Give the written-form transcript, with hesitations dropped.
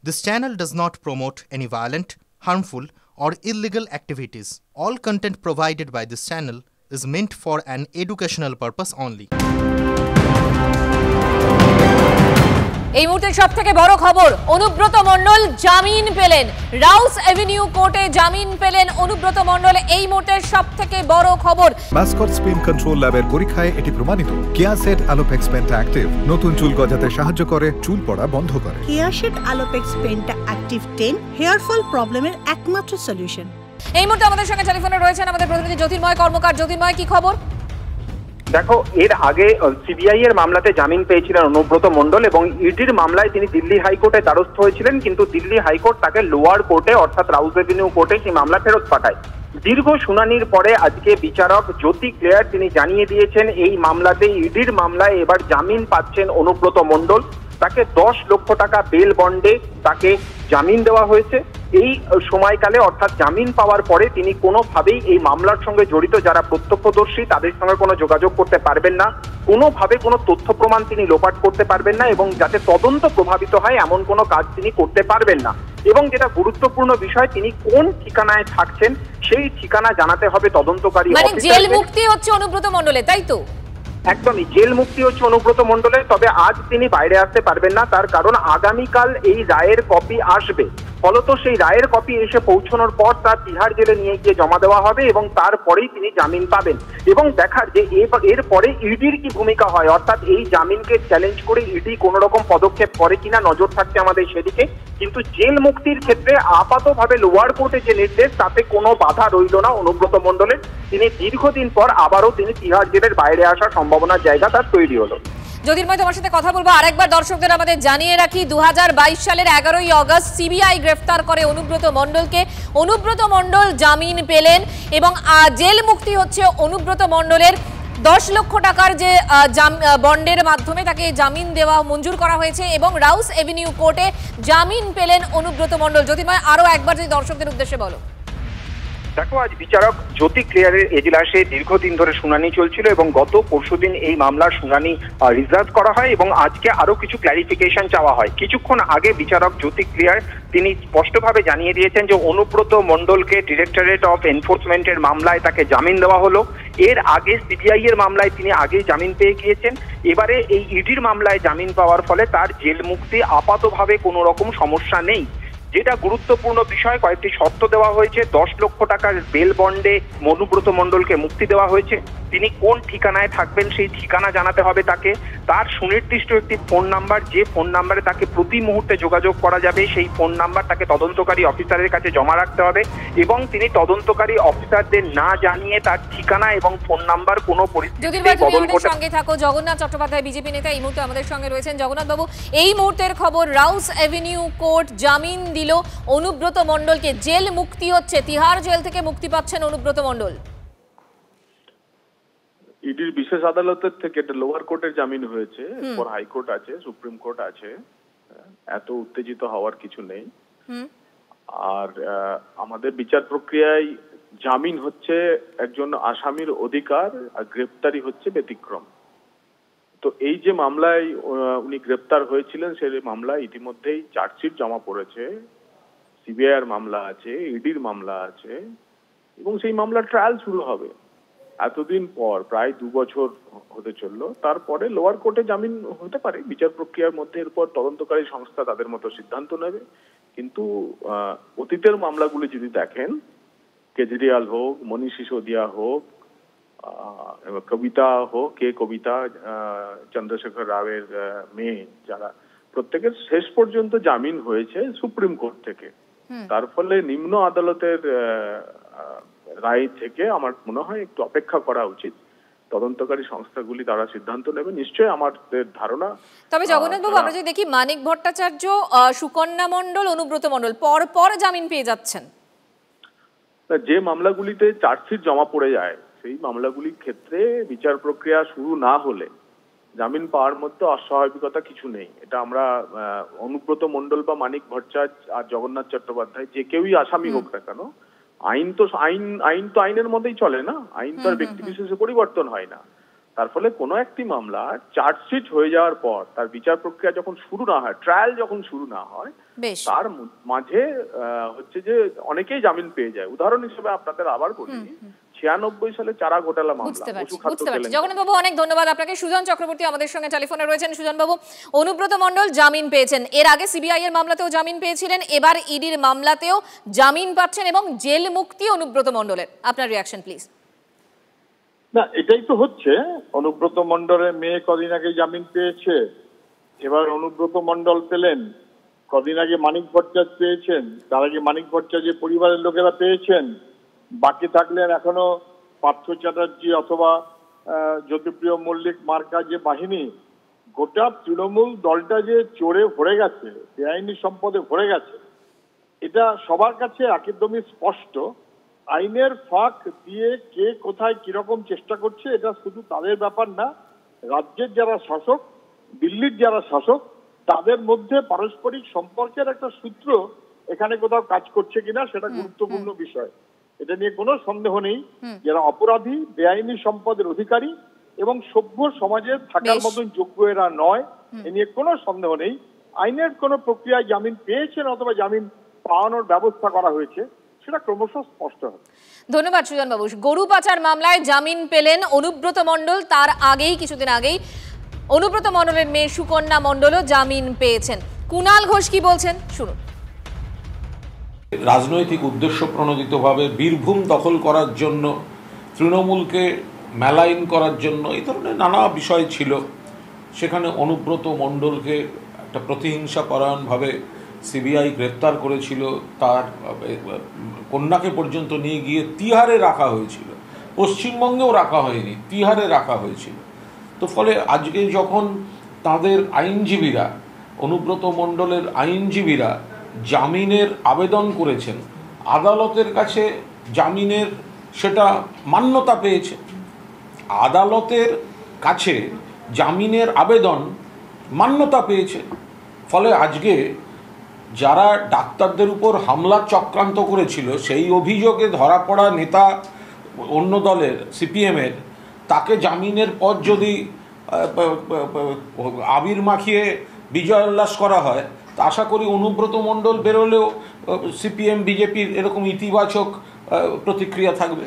This channel does not promote any violent, harmful, or illegal activities. All content provided by this channel is meant for an educational purpose only. এই মুহূর্তে সবথেকে বড় খবর, অনুব্রত মণ্ডল জামিন পেলেন। রাউস Avenue কোর্টে জামিন পেলেন অনুব্রত মণ্ডল। এই মুহূর্তে সবথেকে বড় খবর। মাসকট স্পিন কন্ট্রোল ল্যাবের পরীক্ষায় এটি প্রমাণিত। কেয়াসেট আলোপেক্স পেন্টা অ্যাক্টিভ নতুন চুল গজাতে সাহায্য করে, চুল পড়া বন্ধ করে। কেয়াসেট আলোপেক্স পেন্টা অ্যাক্টিভ 10 হেয়ার ফল প্রবলেমের একমাত্র সলিউশন। এই মুহূর্তে আমাদের সঙ্গে টেলিফোনে রয়েছেন আমাদের প্রতিনিধি জ্যোতির্ময় কর্মকার। জ্যোতির্ময়, কি খবর? দেখো, এর আগে সিবিআই এর মামলাতে জামিন পেয়েছিলেন অনুব্রত মণ্ডল এবং ইডির মামলায় তিনি দিল্লি হাইকোর্টে দ্বারস্থ হয়েছিলেন, কিন্তু দিল্লি হাইকোর্ট তাকে লোয়ার কোর্টে অর্থাৎ রাউস এভিনিউ কোর্টে সেই মামলা ফেরত পাঠায়। দীর্ঘ শুনানির পরে আজকে বিচারক জ্যোতি ক্লেয়ার তিনি জানিয়ে দিয়েছেন এই মামলাতে, ইডির মামলায় এবার জামিন পাচ্ছেন অনুব্রত মণ্ডল। তাকে 10 লক্ষ টাকা বেল বন্ডে তাকে জামিন দেওয়া হয়েছে। এই সময়কালে অর্থাৎ জামিন পাওয়ার পরে তিনি কোনোভাবেই এই মামলার সঙ্গে জড়িত যারা প্রত্যক্ষদর্শী তাদের সঙ্গে কোনো যোগাযোগ করতে পারবেন না, কোনোভাবে কোনো তথ্য প্রমাণ তিনি লোপাট করতে পারবেন না এবং যাতে তদন্ত প্রভাবিত হয় এমন কোনো কাজ তিনি করতে পারবেন না। এবং যেটা গুরুত্বপূর্ণ বিষয়, তিনি কোন ঠিকানায় থাকছেন সেই ঠিকানা জানাতে হবে তদন্তকারী অফিসারদের। জেল মুক্তি হচ্ছে অনুব্রত মণ্ডলের, তাই তো? একদমই, জেল মুক্তি হচ্ছে অনুব্রত মণ্ডলের। তবে আজ তিনি বাইরে আসতে পারবেন না, তার কারণ আগামীকাল এই রায়ের কপি আসবে। ফলত সেই রায়ের কপি এসে পৌঁছানোর পর তার তিহাড় জেলে নিয়ে গিয়ে জমা দেওয়া হবে এবং তারপরেই তিনি জামিন পাবেন। এবং দেখার যে এরপরে ইডির কি ভূমিকা হয়, অর্থাৎ এই জামিনকে চ্যালেঞ্জ করে ইডি কোন রকম পদক্ষেপ করে কিনা নজর থাকছে আমাদের সেদিকে। কিন্তু জেল মুক্তির ক্ষেত্রে আপাতভাবে লোয়ার কোর্টে যে নির্দেশ তাতে কোনো বাধা রইল না অনুব্রত মণ্ডলের। তিনি দীর্ঘদিন পর আবারও তিনি তিহাড় জেলের বাইরে আসার সম্ভাবনার জায়গা তার তৈরি হলো। জ্যোতির্ময়, তোমার সাথে কথা বলবো। আরেকবার দর্শকদের আমাদের জানিয়ে রাখি, 2022 সালের 11ই অগস্ট সিবিআই গ্রেফতার করে অনুব্রত মণ্ডলকে। অনুব্রত মণ্ডল জামিন পেলেন এবং জেল মুক্তি হচ্ছে অনুব্রত মণ্ডলের। 10 লক্ষ টাকার যে বন্ডের মাধ্যমে তাকে জামিন দেওয়া মঞ্জুর করা হয়েছে এবং রাউস এভিনিউ কোর্টে জামিন পেলেন অনুব্রত মণ্ডল। জ্যোতির্ময়, আরো একবার যদি দর্শকদের উদ্দেশ্যে বলো। দেখো, আজ বিচারক জ্যোতি ক্লেয়ারের এজলাসে দীর্ঘদিন ধরে শুনানি চলছিল এবং গত পরশুদিন এই মামলার শুনানি রিজার্ভ করা হয় এবং আজকে আরো কিছু ক্ল্যারিফিকেশন চাওয়া হয়। কিছুক্ষণ আগে বিচারক জ্যোতি ক্লেয়ার তিনি স্পষ্টভাবে জানিয়ে দিয়েছেন যে অনুব্রত মণ্ডলকে ডিরেক্টরেট অফ এনফোর্সমেন্টের মামলায় তাকে জামিন দেওয়া হলো। এর আগে সিবিআই এর মামলায় তিনি আগেই জামিন পেয়ে গিয়েছেন। এবারে এই ইডির মামলায় জামিন পাওয়ার ফলে তার জেল মুক্তি আপাতভাবে কোনো রকম সমস্যা নেই। যেটা গুরুত্বপূর্ণ বিষয়, কয়েকটি শর্ত দেওয়া হয়েছে। 10 লক্ষ টাকার বেল বন্ডে অনুব্রত মণ্ডলকে মুক্তি দেওয়া হয়েছে। তিনি কোন ঠিকানায় থাকবেন সেই ঠিকানা জানাতে হবে তাকে। তার সুনির্দিষ্ট একটি ফোন নাম্বার, যে ফোন নাম্বারে তাকে প্রতি মুহূর্তে যোগাযোগ করা যাবে সেই ফোন নাম্বার তাকে তদন্তকারী অফিসারের কাছে জমা রাখতে হবে এবং তিনি তদন্তকারী অফিসারদের না জানিয়ে তার ঠিকানা এবং ফোন নাম্বার কোনো পরিস্থিতিতে বদল করতে। সঙ্গে থাকো জগন্নাথ চট্টোপাধ্যায়, বিজেপি নেতা এই মুহূর্তে আমাদের সঙ্গে রয়েছেন। জগন্নাথ বাবু, এই মুহূর্তের খবর, রাউস এভিনিউ কোর্ট জামিন দিল অনুব্রত মণ্ডলকে, জেল মুক্তি হচ্ছে, তিহাড় জেল থেকে মুক্তি পাচ্ছেন অনুব্রত মণ্ডল। ইডির বিশেষ আদালতের থেকে এটা লোয়ার কোর্টের জামিন হয়েছে, এরপর হাইকোর্ট আছে, সুপ্রিম কোর্ট আছে। এত উত্তেজিত হওয়ার কিছু নেই। আর আমাদের বিচার প্রক্রিয়ায় জামিন হচ্ছে একজন আসামির অধিকার আর গ্রেপ্তারি হচ্ছে ব্যতিক্রম। তো এই যে মামলায় উনি গ্রেপ্তার হয়েছিলেন সেই মামলায় ইতিমধ্যেই চার্জশিট জমা পড়েছে, সিবিআই এর মামলা আছে, ইডির মামলা আছে এবং সেই মামলার ট্রায়াল শুরু হবে এতদিন পর, প্রায় 2 বছর হতে চললো। তারপরে লোয়ার কোর্টে জামিন হতে পারে বিচার প্রক্রিয়ার মধ্যে, এরপর তদন্তকারী সংস্থা তাদের মতো সিদ্ধান্ত নেবে। কিন্তু অতীতের মামলাগুলি যদি দেখেন, কেজরিওয়াল হোক, মনীষ সিসোদিয়া হোক, কবিতা হোক, কবিতা চন্দ্রশেখর রাওয়ের মেয়ে, যারা প্রত্যেকের শেষ পর্যন্ত জামিন হয়েছে সুপ্রিম কোর্ট থেকে। তার ফলে নিম্ন আদালতের রায় থেকে আমার মনে হয় একটু অপেক্ষা করা উচিত। তদন্তকারী সংস্থাগুলি তারা সিদ্ধান্ত নেবে নিশ্চয়ই, আমাদের ধারণা। তবে জগন্নাথ বাবু, আমরা যদি দেখি মানিক ভট্টাচার্য, সুকন্যা মণ্ডল, অনুব্রত মণ্ডল পর পর জামিন পেয়ে যাচ্ছেন। যে মামলাগুলিতে চার্জশিট জমা পড়ে যায় সেই মামলাগুলির ক্ষেত্রে বিচার প্রক্রিয়া শুরু না হলে জামিন পাওয়ার মধ্যে অস্বাভাবিকতা কিছু নেই। এটা আমরা অনুব্রত মণ্ডল বা মানিক ভট্টাচার্য আর জগন্নাথ চট্টোপাধ্যায় যে কেউই আসামি হোক না কেন, আইন তো আইনের মধ্যেই চলে না, আইন তো আর ব্যক্তি বিশেষে পরিবর্তন হয় না। তার ফলে কোনো একটি মামলা চার্জশিট হয়ে যাওয়ার পর তার বিচার প্রক্রিয়া যখন শুরু না হয়, ট্রায়াল যখন শুরু না হয়, তার মাঝে হচ্ছে যে অনেকেই জামিন পেয়ে যায়। উদাহরণ হিসেবে আপনাদের আবার বলি, 96 সালে চারা ঘোটালা মামলা। জগন্নাথ বাবু, অনেক ধন্যবাদ আপনাকে। সুজন চক্রবর্তী আমাদের সঙ্গে টেলিফোনে রয়েছেন। সুজন বাবু, অনুব্রত মণ্ডল জামিন পেয়েছেন, এর আগে সিবিআই এর মামলাতেও জামিন পেয়েছিলেন, এবার ইডির মামলাতেও জামিন পাচ্ছেন এবং জেল মুক্তি অনুব্রত মণ্ডলের। আপনার রিঅ্যাকশন প্লিজ। না, এটাই তো হচ্ছে। অনুব্রত মণ্ডলের মেয়ে কদিন আগে জামিন পেয়েছে, এবার অনুব্রত মণ্ডল পেলেন। কদিন আগে মানিক ভট্টাচার্য পেয়েছেন, তার আগে মানিক ভট্টাচার্যের পরিবারের লোকেরা পেয়েছেন। বাকি থাকলেন এখনো পার্থ চ্যাটার্জি অথবা জ্যোতিপ্রিয় মল্লিক মার্কা যে বাহিনী, গোটা তৃণমূল দলটা যে চোরে ভরে গেছে, বেআইনি সম্পদে ভরে গেছে, এটা সবার কাছে একদমই স্পষ্ট। আইনের ফাঁক দিয়ে কে কোথায় কিরকম চেষ্টা করছে এটা শুধু তাদের ব্যাপার না, রাজ্যের যারা শাসক, দিল্লির যারা শাসক, তাদের মধ্যে পারস্পরিক সম্পর্কের একটা সূত্র এখানে কোথাও কাজ করছে কিনা সেটা গুরুত্বপূর্ণ বিষয়। এটা নিয়ে কোনো সন্দেহ নেই, যারা অপরাধী, বেআইনি সম্পদের অধিকারী এবং সভ্য সমাজে থাকার মতন যোগ্য এরা নয়, এ নিয়ে কোনো সন্দেহ নেই। আইনের কোনো প্রক্রিয়ায় জামিন পেয়েছেন অথবা জামিন পাওয়ানোর ব্যবস্থা করা হয়েছে, সেটা ক্রমশ স্পষ্ট হবে। ধন্যবাদ সুজন বাবু। গরু পাচার মামলায় জামিন পেলেন অনুব্রত মণ্ডল, তার আগেই কিছুদিন আগেই অনুব্রত মণ্ডলের মেয়ে সুকন্যা মণ্ডলও জামিন পেয়েছেন। কুণাল ঘোষ কি বলছেন শুনুন। রাজনৈতিক উদ্দেশ্য প্রণোদিতভাবে বীরভূম দখল করার জন্য, তৃণমূলকে মেলাইন করার জন্য, এই ধরনের নানা বিষয় ছিল। সেখানে অনুব্রত মণ্ডলকে একটা প্রতিহিংসা পরায়ণভাবে সিবিআই গ্রেপ্তার করেছিল, তার কন্যাকে পর্যন্ত নিয়ে গিয়ে তিহারে রাখা হয়েছিল, পশ্চিমবঙ্গেও রাখা হয়নি, তিহারে রাখা হয়েছিল। তো ফলে আজকে যখন তাদের আইনজীবীরা, অনুব্রত মণ্ডলের আইনজীবীরা জামিনের আবেদন করেছেন, আদালতের কাছে জামিনের সেটা মান্যতা পেয়েছে। আদালতের কাছে জামিনের আবেদন মান্যতা পেয়েছে। ফলে আজকে যারা ডাক্তারদের উপর হামলার চক্রান্ত করেছিল, সেই অভিযোগে ধরা পড়া নেতা অন্য দলের, সিপিএমের, তাকে জামিনের পর যদি আবির মাখিয়ে বিজয় উল্লাস করা হয়, তা আশা করি অনুব্রত মণ্ডল বেরোলেও সিপিএম বিজেপির এরকম ইতিবাচক প্রতিক্রিয়া থাকবে।